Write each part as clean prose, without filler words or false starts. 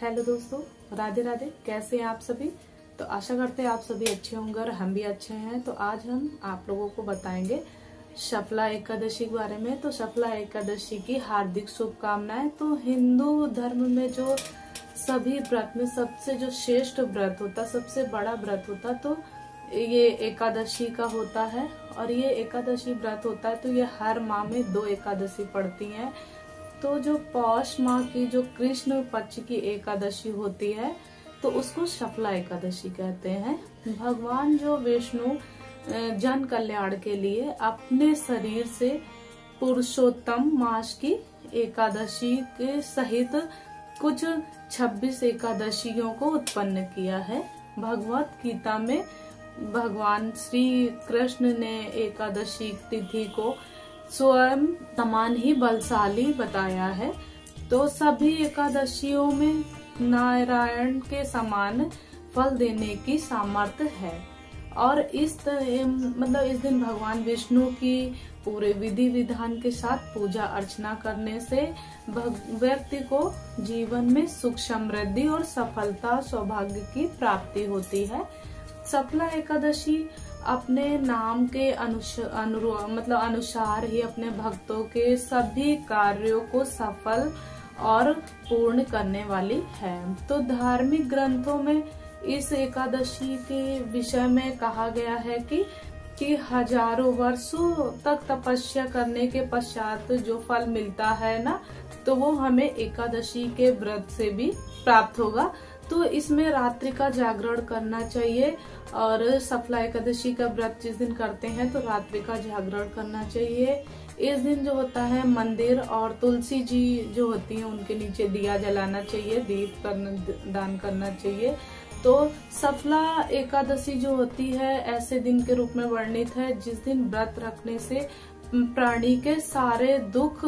Hello दोस्तों, राधे राधे। कैसे हैं आप सभी? तो आशा करते हैं आप सभी अच्छे होंगे और हम भी अच्छे हैं। तो आज हम आप लोगों को बताएंगे शफला एकादशी के बारे में। तो शफला एकादशी की हार्दिक शुभकामनाएं। तो हिंदू धर्म में जो सभी व्रत में सबसे जो श्रेष्ठ व्रत होता, सबसे बड़ा व्रत होता, तो ये एकादशी का होता है। और ये एकादशी व्रत होता है तो ये हर माह में 2 एकादशी पड़ती हैं। तो जो पौष माह की जो कृष्ण पक्ष की एकादशी होती है तो उसको शफला एकादशी कहते हैं। भगवान जो विष्णु जन कल्याण के लिए अपने शरीर से पुरुषोत्तम मास की एकादशी के सहित कुछ 26 एकादशियों को उत्पन्न किया है। भगवत गीता में भगवान श्री कृष्ण ने एकादशी तिथि को स्वयं समान ही बलशाली बताया है। तो सभी एकादशियों में नारायण के समान फल देने की सामर्थ्य है। और इस दिन भगवान विष्णु की पूरे विधि विधान के साथ पूजा अर्चना करने से व्यक्ति को जीवन में सुख समृद्धि और सफलता सौभाग्य की प्राप्ति होती है। शफला एकादशी अपने नाम के अनुसार ही अपने भक्तों के सभी कार्यों को सफल और पूर्ण करने वाली है। तो धार्मिक ग्रंथों में इस एकादशी के विषय में कहा गया है कि हजारों वर्षों तक तपस्या करने के पश्चात जो फल मिलता है ना, तो वो हमें एकादशी के व्रत से भी प्राप्त होगा। तो इसमें रात्रि का जागरण करना चाहिए। और शफला एकादशी का व्रत जिस दिन करते हैं तो रात्रि का जागरण करना चाहिए। इस दिन जो होता है मंदिर और तुलसी जी जो होती हैं उनके नीचे दिया जलाना चाहिए, दीप दान करना चाहिए। तो शफला एकादशी जो होती है ऐसे दिन के रूप में वर्णित है जिस दिन व्रत रखने से प्राणी के सारे दुख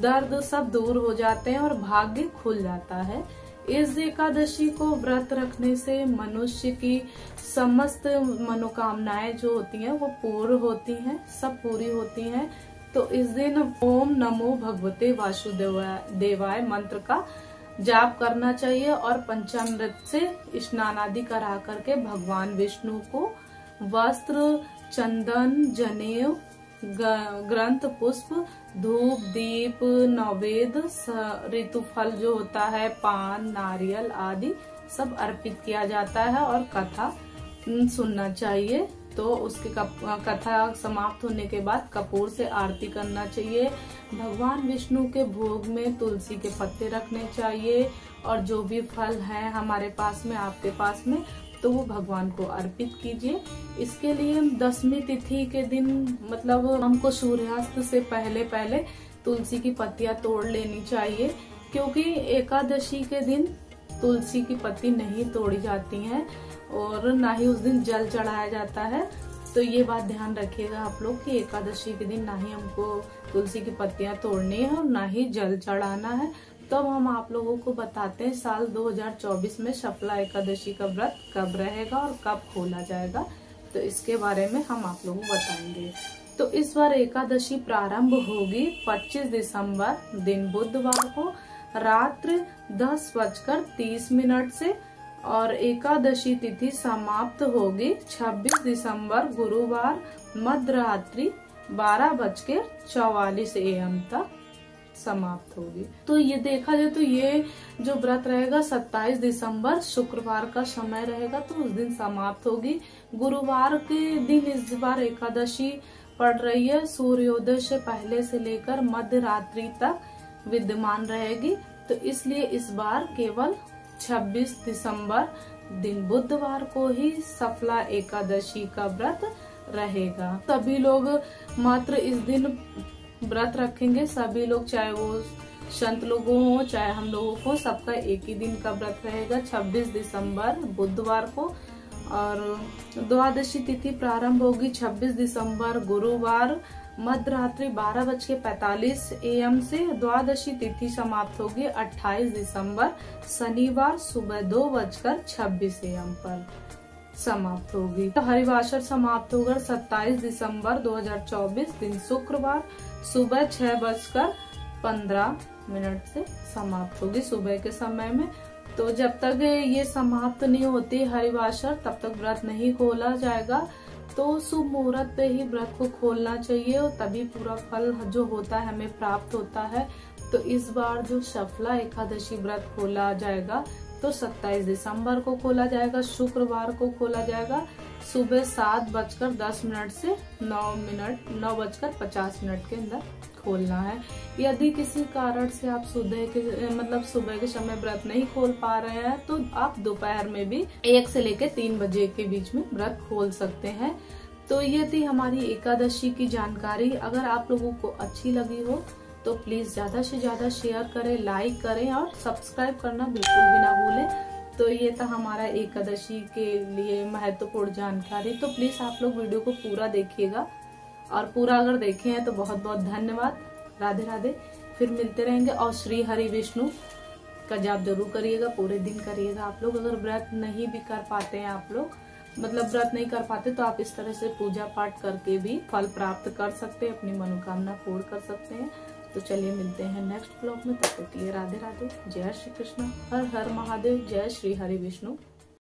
दर्द सब दूर हो जाते हैं और भाग्य खुल जाता है। इस एकादशी को व्रत रखने से मनुष्य की समस्त मनोकामनाएं जो होती हैं वो पूर्ण होती हैं, सब पूरी होती हैं। तो इस दिन ओम नमो भगवते वासुदेवाय मंत्र का जाप करना चाहिए और पंचामृत से स्नान आदि करा करके भगवान विष्णु को वस्त्र, चंदन, जनेऊ, ग्रंथ, पुष्प, धूप, दीप, नैवेद्य, ऋतु फल जो होता है, पान, नारियल आदि सब अर्पित किया जाता है और कथा सुनना चाहिए। तो उसकी कथा समाप्त होने के बाद कपूर से आरती करना चाहिए। भगवान विष्णु के भोग में तुलसी के पत्ते रखने चाहिए और जो भी फल है हमारे पास में, आपके पास में, तो वो भगवान को अर्पित कीजिए। इसके लिए 10वीं तिथि के दिन हमको सूर्यास्त से पहले तुलसी की पत्तियां तोड़ लेनी चाहिए, क्योंकि एकादशी के दिन तुलसी की पत्ती नहीं तोड़ी जाती हैं और ना ही उस दिन जल चढ़ाया जाता है। तो ये बात ध्यान रखिएगा आप लोग कि एकादशी के दिन ना ही हमको तुलसी की पत्तियां तोड़नी है और ना ही जल चढ़ाना है। तो हम आप लोगों को बताते हैं साल 2024 में शफला एकादशी का व्रत कब रहेगा और कब खोला जाएगा। तो इसके बारे में हम आप लोगों को बताएंगे। तो इस बार एकादशी प्रारंभ होगी 25 दिसंबर दिन बुधवार को रात्रि 10:30 से और एकादशी तिथि समाप्त होगी 26 दिसंबर गुरुवार मध्यरात्रि 12:44 AM तक समाप्त होगी। तो ये देखा जाए तो ये जो व्रत रहेगा 27 दिसंबर शुक्रवार का समय रहेगा, तो उस दिन समाप्त होगी। गुरुवार के दिन इस बार एकादशी पड़ रही है। सूर्योदय से पहले से लेकर मध्य रात्रि तक विद्यमान रहेगी। तो इसलिए इस बार केवल 26 दिसंबर दिन बुधवार को ही शफला एकादशी का व्रत रहेगा। सभी लोग मात्र इस दिन व्रत रखेंगे। सभी लोग, चाहे वो संत लोगों हो चाहे हम लोगों को, सबका एक ही दिन का व्रत रहेगा 26 दिसंबर बुधवार को। और द्वादशी तिथि प्रारंभ होगी 26 दिसंबर गुरुवार मध्यरात्रि 12:45 AM से। द्वादशी तिथि समाप्त होगी 28 दिसंबर शनिवार सुबह 2:26 AM पर समाप्त होगी। तो हरिवासर समाप्त होगा 27 दिसंबर 2024 दिन शुक्रवार सुबह 6:15 से समाप्त होगी सुबह के समय में। तो जब तक ये समाप्त नहीं होती हरिवासर तब तक व्रत नहीं खोला जाएगा। तो शुभ मुहूर्त पे ही व्रत को खोलना चाहिए और तभी पूरा फल जो होता है हमें प्राप्त होता है। तो इस बार जो सफला एकादशी व्रत खोला जाएगा तो 27 दिसंबर को खोला जाएगा, शुक्रवार को खोला जाएगा सुबह 7:10 से 9:50 के अंदर खोलना है। यदि किसी कारण से आप सुबह के समय व्रत नहीं खोल पा रहे हैं तो आप दोपहर में भी 1 से लेकर 3 बजे के बीच में व्रत खोल सकते हैं। तो ये थी हमारी एकादशी की जानकारी। अगर आप लोगों को अच्छी लगी हो तो प्लीज ज्यादा से ज्यादा शेयर करें, लाइक करें और सब्सक्राइब करना बिल्कुल भी ना भूलें। तो ये था हमारा एकादशी के लिए महत्वपूर्ण जानकारी। तो प्लीज आप लोग वीडियो को पूरा देखिएगा और पूरा अगर देखे हैं तो बहुत बहुत धन्यवाद। राधे राधे। फिर मिलते रहेंगे। और श्री हरि विष्णु का जाप जरूर करिएगा, पूरे दिन करिएगा। आप लोग अगर व्रत नहीं भी कर पाते हैं, आप लोग व्रत नहीं कर पाते तो आप इस तरह से पूजा पाठ करके भी फल प्राप्त कर सकते हैं, अपनी मनोकामना पूर्ण कर सकते हैं। तो चलिए मिलते हैं नेक्स्ट ब्लॉग में। तब तक के लिए राधे राधे। जय श्री कृष्ण। हर हर महादेव। जय श्री हरि विष्णु।